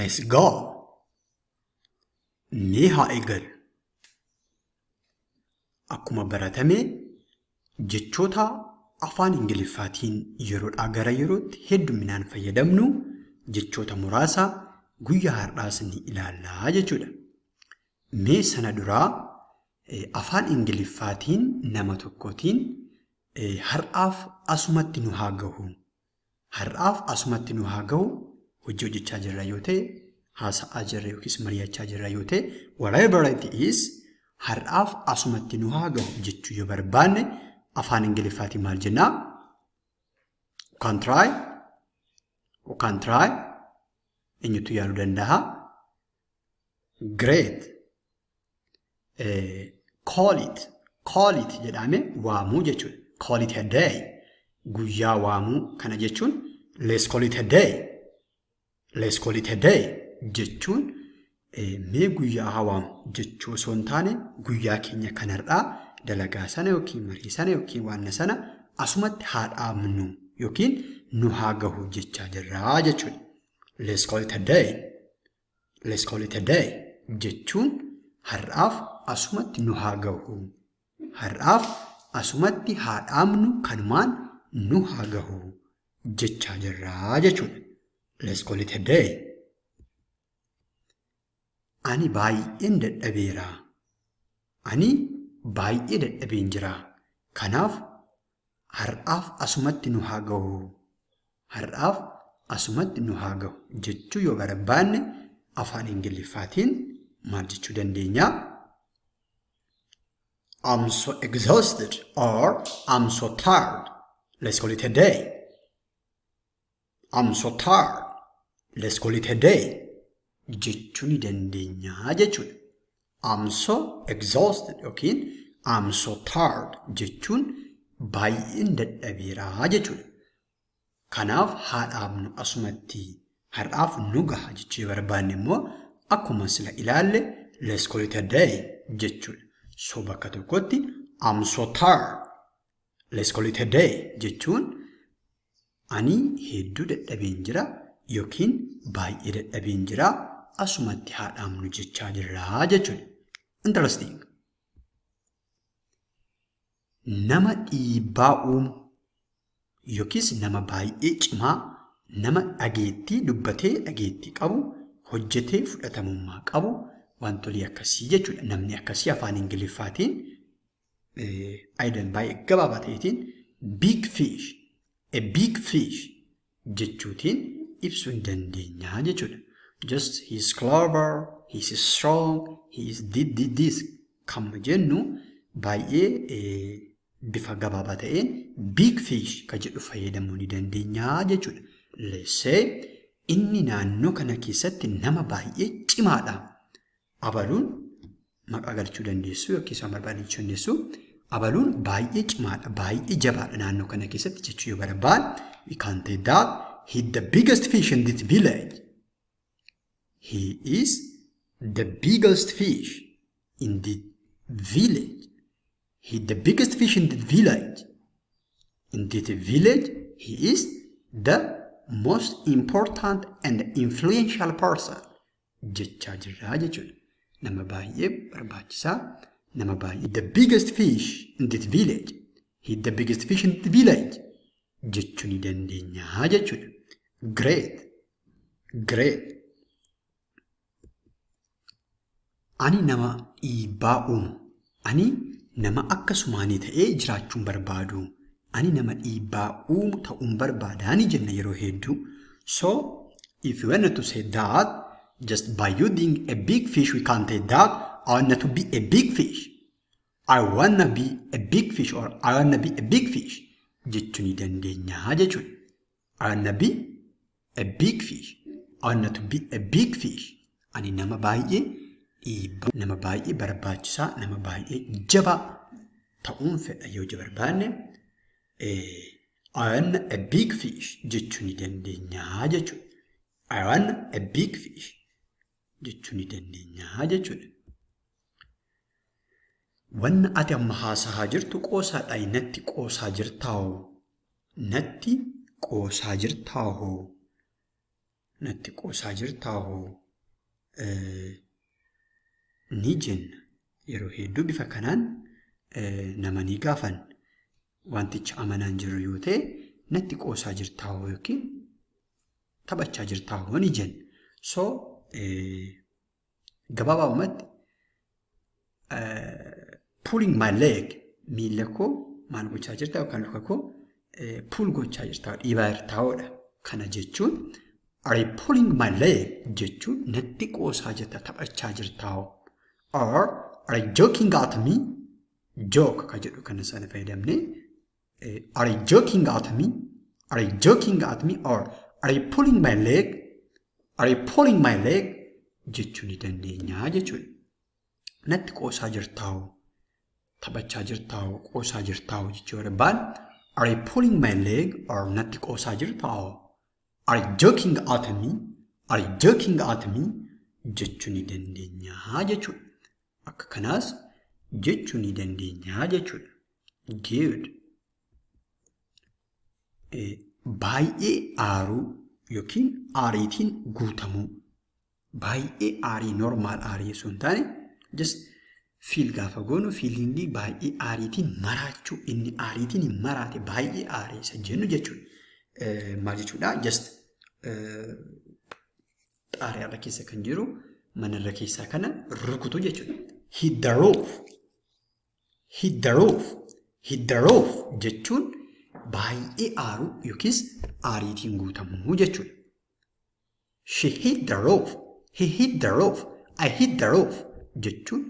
Let's go. Mee haa eegalu. Akkuma baratame jechoota afaan Ingiliffaatiin yeroodhaa gara yerootti hedduminaan fayyadamnu jechoota muraasa guyyaa har'aas ni ilaallaa jechuudha. Mee sana duraa afaan Ingiliffaatiin nama tokkootiin har'aaf asumatti nu haa gahu. Har'aaf asumatti nu haa gahu hojii hojjechaa jirra yoo ta'e, haasa'aa jirra yookiis mari'achaa jirra yoo ta'e, whatever it is, har'aaf asumatti nu haa gahu jechuu yoo barbaanne afaan Ingiliffaatiin maal jennaa? Can try. Eenyutu yaaluu danda'a? Great. Call it jedhame waamuu jechuudha. Call it a day. Guyyaa waamuu kana jechuun let's call it a day jechuun mee guyyaa haa waamu jechuu osoo hin taane guyyaa keenya kanarraa dalagaa sana yookiin marii sana yookiin waan sana asumatti haa dhaabnu yookiin nu haa gahu jechaa jirraa jechuudha. Let's call it a day jechuun har'aaf asumatti nu haa gahu. Har'aaf asumatti haa dhaabnu kanumaan nu haa gahu jechaa jirraa jechuudha. Let's call it a day. Ani baay'een dadhabeera. Ani baay'ee dadhabeen jira. Kanaaf har'aaf asumatti nu haa gahu. Har'aaf asumatti nu haa gahu jechuu yoo barbaanne afaan Ingiliffaatiin maal jechuu dandeenya? I'm so exhausted or I'm so tired. Let's call it a day. I'm so tired. Let's call it a day. Jechuu ni dandeenya jechuudha. I'm so exhausted yookiin I'm so tired jechuun baay'een dadhabeera jechuudha. Kanaaf haa dhaabnu asumatti har'aaf nu gaha jechuu yoo barbaanne immoo akkuma sila ilaalle let's call it a day jechuudha. So bakka tokkotti I'm so tired. Let's call it a day jechuun ani hedduu dadhabeen jira yookiin baay'ee dadhabeen jira asumatti haa dhaabnu jechaa jirraa jechuudha. Interesting. Nama dhiibbaa uumu yookiis nama baay'ee cimaa, nama dhageettii dubbatee dhageettii qabu, hojjetee fudhatamummaa qabu, wantoonni akkasii jechuudha. Namni akkasii afaan Ingiliffaatiin baay'ee gabaabaa ta'eetiin big fish jechuutiin ibsuu hin dandeenya jechuudha. Just he is clever, he is strong, he is this kan jennu baay'ee bifa gabaabaa ta'een big fish kan jedhu fayyadamuu ni dandeenya jechuudha. Let's say inni naannoo kana keessatti nama baay'ee cimaadha. Abaluun maqaa galchuu dandeessu yookiis waan barbaadachuu dandeessu. Abaluun baay'ee cimaadha, baay'ee jabaadha naannoo kana keessatti jechuu yoo barbaanne we can say that he is the biggest fish in this village. He is the biggest fish in the village. He is the biggest fish in the village. In this village, he is the most important and influential person. Jechaa jirraa jechuudha. Nama baay'ee barbaachisaa, nama baay'ee the biggest fish in this village. He is the biggest fish in the village. Jechuu ni dandeenya jechuudha. Great. Ani nama dhiibbaa uumu. Ani nama akkasumaanii ta'ee jiraachuun barbaadu. Ani nama dhiibbaa uumu ta'uun barbaadaani jenna yeroo hedduu. So, if you want to say that, just by using a big fish, we can say that I want to be a big fish. I want to be a big fish or I want to be a big fish. Jechuu ni dandeenya jechuudha. I want to be a big fish. I want to be a big fish. Ani nama baay'ee dhiibbaa, nama baay'ee barbaachisaa, nama baay'ee jabaa ta'uun fedha yoo barbaanne I want a big fish jechuu ni dandeenya jechuudha. I want a big fish jechuu ni dandeenya jechuudha. Wanna ati amma haasaa jirtu qoosaadhaa natti qoosaa jirtaa'oo. Natti qoosaa jirtaa'oo. natti qoosaa jirtaahoo ni jenna. Yeroo hedduu bifa kanaan nama ni gaafan wanticha amanaan jiru yoo ta'e natti qoosaa jirtaahoo yookiin taphachaa jirtaahoo ni jenna. So gabaabumatti pulling my leg miila koo maal gochaa jirtaa yookaan luka koo pull gochaa jirtaa dhiibaa jirtaa'oodha. Kana jechuun are you pulling my leg jechuun natti qoosaa jirta taphachaa jirtaa'oo. Or are you joking at me? Joke ka jedhu kana sana fayyadamne are you joking at me? Are you joking at me? Or are you pulling my leg? Are you pulling my leg? Jechuu ni dandeenya jechuudha. Natti qoosaa jirtaa'oo taphachaa jirtaa'oo qoosaa jirtaa'oo jechuu barbaan are you pulling my leg or natti qoosaa jirtaa'oo? Are you joking at me? Are you joking at me? Jechuu ni dandeenya jechuudha. Akka kanaas jechuu ni dandeenya jechuudha. Good. Baay'ee aaruu yookiin aariitiin guutamuu. Baay'ee aarii normaal aarii osoo hin taane just fiil gaafa goonu fiilingii baay'ee aariitiin maraachuu inni aariitiin maraate baay'ee aarii isa jennu jechuudha. Maal jechuudha? Just xaariyaarra keessa kan jiru manarra keessaa kana rukutu jechuudha. Hit the roof. Hit the roof. Hit the roof jechuun baay'ee aaruu yookiis aariitiin guutamuu jechuudha. She hit the roof. He hit the roof. I hit the roof jechuun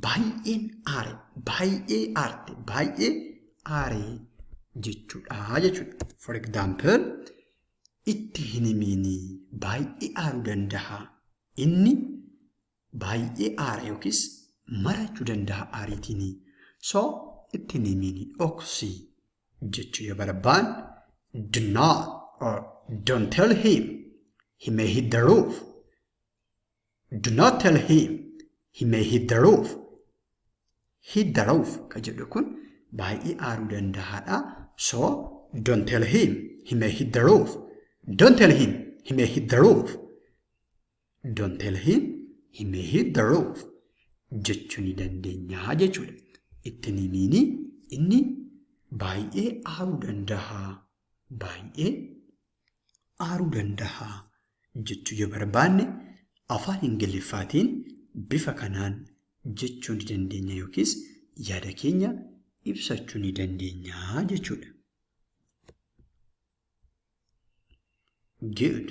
baay'een aare baay'ee aarte baay'ee aaree jechuudha jechuudha. For example, itti hin himiini baay'ee aaruu danda'a. Inni baay'ee aare yookiis marachuu danda'a aariitiin. So itti hin himiini dhoksii jechuu yoo barbaan do not or don't tell him he may hit the roof. Do not tell him he may hit the roof. Hit the roof ka jedhu kun baay'ee aaruu danda'aadha. So don't tell him he may hit the roof. Don't tell him he may hit the roof. Don't tell him he may hit the roof jechuu ni dandeenya jechuudha. Ittiin himiini inni baay'ee aaruu danda'a. Baay'ee aaruu danda'a jechuu yoo barbaanne afaan Ingiliffaatiin bifa kanaan jechuu ni dandeenya yookiis yaada keenya ibsachuu ni dandeenya jechuudha. Good.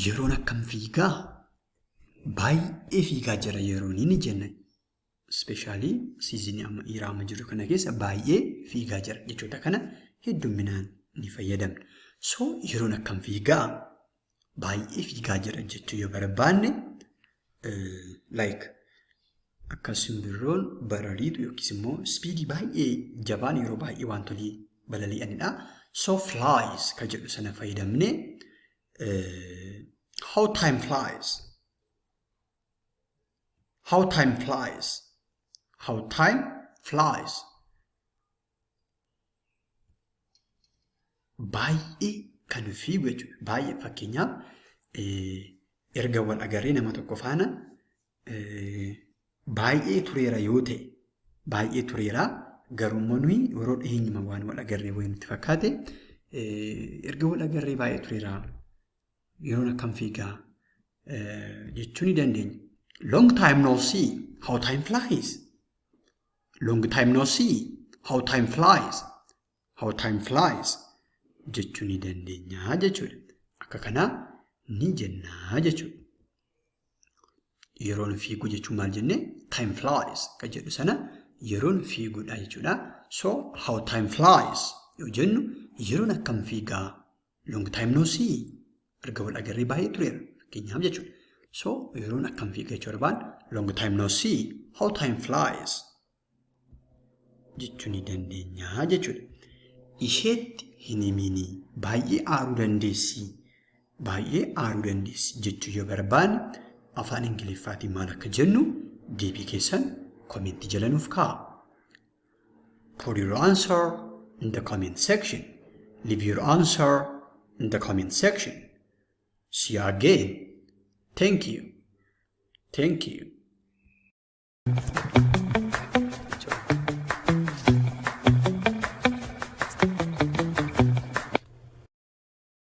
Yeroon akkam fiigaa? Baay'ee fiigaa jira yeroon ni jenna. Especially seasonii amma dhiiraa amma jiru kana keessa baay'ee fiigaa jira jechoota kana hedduminaan ni fayyadamna. So yeroon akkam fiigaa? Baay'ee fiigaa jira jechuu yoo barbaanne like akka simbirroon barariitu yookiis immoo speedii baay'ee jabaan yeroo baay'ee wantoonni balali'anidha. So flies ka jedhu sana fayyadamne how time flies. How time flies. How time flies. Baay'ee kan fiigu jechuudha. Baay'ee fakkeenyaaf erga wal agarree nama tokko faana baay'ee tureera yoo ta'e baay'ee tureera garuu nuyi yeroo dhiyeenyuma waan wal agarree wayii nutti fakkaate erga wal agarree baay'ee tureera yeroon akkam fiigaa jechuu ni dandeenya. Long time no see. How time flies. Long time no see. How time flies. How time flies. Jechuu ni dandeenya jechuudha. Akka kanaa ni jennaa jechuudha. Yeroon fiiguu jechuun maal jennee? Time flies ka jedhu sana yeroon fiiguudha jechuudha. So how time flies yoo jennu yeroon akkam fiigaa? Long time no see. Erga wal agarree baay'ee tureera fakkeenyaaf jechuudha. So yeroon akkam fiigaa jechuu barbaan long time no see. How time flies jechuu ni dandeenya jechuudha. Isheetti hin himiini baay'ee aaruu dandeessi. Baay'ee aaruu dandeessi jechuu yoo barbaan afaan Ingiliffaatiin maal akka jennu deebii keessan komentii jala nuuf kaa'a. Put your answer in the comment section. Leave your answer in the comment section. See you again. Thank you. Thank you.